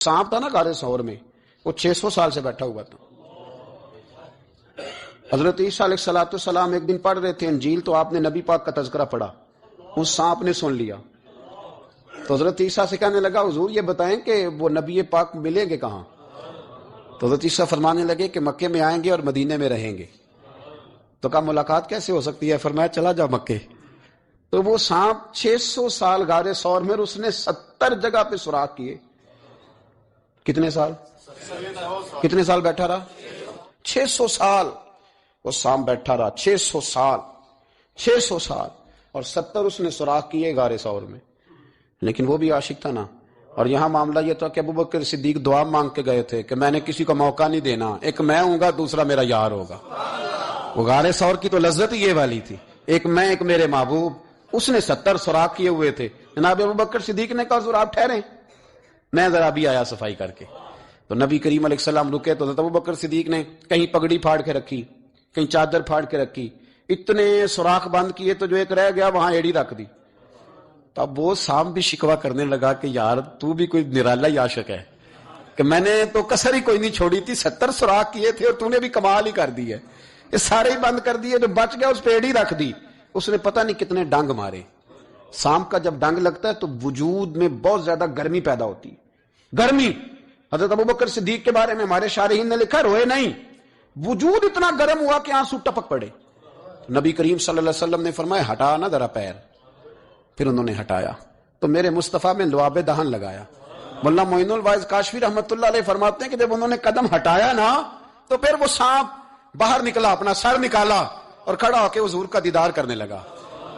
सांप था ना गारे सौर में, वो 600 साल से बैठा हुआ था। हजरत ईसा अलैहिस्सलाम एक दिन पढ़ रहे थे इंजील, तो आपने नबी पाक का तज़किरा पढ़ा, उस सांप ने सुन लिया। तो हजरत ईसा से कहने लगा, हुजूर ये बताएं कि वो नबी पाक मिलेंगे कहाँ? तो हजरत ईसा फरमाने लगे कि मक्के में आएंगे और मदीने में रहेंगे। तो कहा मुलाकात कैसे हो सकती है? फरमाया चला जा मक्के। तो वो सांप 600 साल गारे सौर में, उसने 70 जगह पे सुराख किए। कितने साल? कितने साल बैठा रहा? 600 साल वो सांप बैठा रहा। 600 साल और 70 उसने सुराख किए गारे सौर में। लेकिन वो भी आशिक था ना। और यहां मामला ये था कि अबू बकर सिद्दीक दुआ मांग के गए थे कि मैंने किसी को मौका नहीं देना, एक मैं हूंगा, दूसरा मेरा यार होगा। वो गारे सौर की तो लज्जत ये वाली थी, एक मैं एक मेरे महबूब। उसने 70 सुराख किए हुए थे। जनाब अबू बकर सिद्दीक ने कहा हुजूर आप ठहरे, मैं जरा भी आया सफाई करके। तो नबी करीम अलैहिस्सलाम रुके तो अबू बकर सिद्दीक ने कहीं पगड़ी फाड़ के रखी, कहीं चादर फाड़ के रखी, इतने सुराख बंद किए तो जो एक रह गया वहां एड़ी रख दी। तब वो सांप भी शिकवा करने लगा कि यार तू भी कोई निराला ही आशिक है कि मैंने तो कसर ही कोई नहीं छोड़ी थी, 70 सुराख किए थे और तूने भी कमाल ही कर दी है, ये सारे ही बंद कर दिए, जो बच गया उस पे एड़ी रख दी। उसने पता नहीं कितने डंग मारे। सांप का जब डंग लगता है तो वजूद में बहुत ज्यादा गर्मी पैदा होती है। गर्मी, हजरत अबू बकर सिद्दीक के बारे में हमारे शारहीन ने लिखा, रोए नहीं, वजूद इतना गर्म हुआ कि आंसू टपक पड़े। नबी करीम सल्लल्लाहु अलैहि वसल्लम ने फरमाया हटा ना जरा पैर। फिर उन्होंने हटाया तो मेरे मुस्तफा में लुआबे दहन लगाया। मुल्ला मोइनुल वाइज काशफी रहमतुल्लाह अलैह फरमाते हैं कि जब उन्होंने कदम हटाया ना तो फिर वो सांप बाहर निकला, अपना सर निकाला और खड़ा होकर हुजूर का दीदार करने लगा।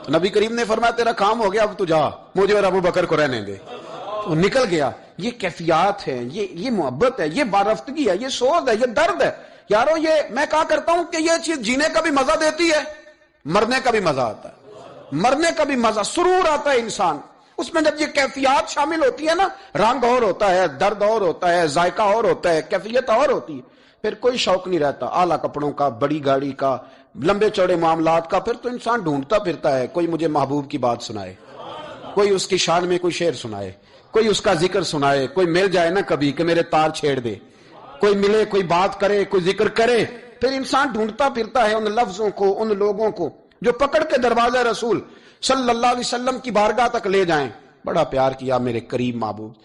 तो नबी करीम ने फरमाया तेरा काम हो गया, अब तू जा, मुझे और अबू बकर को रहने दे। तो निकल गया। ये कैफियत है, ये मोहब्बत है, ये बारफ्तगी है, ये सोज है, ये दर्द है। यारो ये मैं कहा करता हूं कि ये चीज जीने का भी मजा देती है, मरने का भी मजा आता है। मरने का भी मजा, सुरूर आता है इंसान उसमें जब ये कैफियत शामिल होती है ना। रंग और होता है, दर्द और होता है, जायका और होता है, कैफियत और होती है। फिर कोई शौक नहीं रहता आला कपड़ों का, बड़ी गाड़ी का, लंबे चौड़े मामलात का। फिर तो इंसान ढूंढता फिरता है कोई मुझे महबूब की बात सुनाए, कोई उसकी शान में कोई शेर सुनाए, कोई उसका जिक्र सुनाए, कोई मिल जाए ना कभी कि मेरे तार छेड़ दे, कोई मिले, कोई बात करे, कोई जिक्र करे। फिर इंसान ढूंढता फिरता है उन लफ्जों को, उन लोगों को जो पकड़ के दरवाजा रसूल सल्लल्लाहु अलैहि वसल्लम की बारगाह तक ले जाएं। बड़ा प्यार किया मेरे करीम महबूब।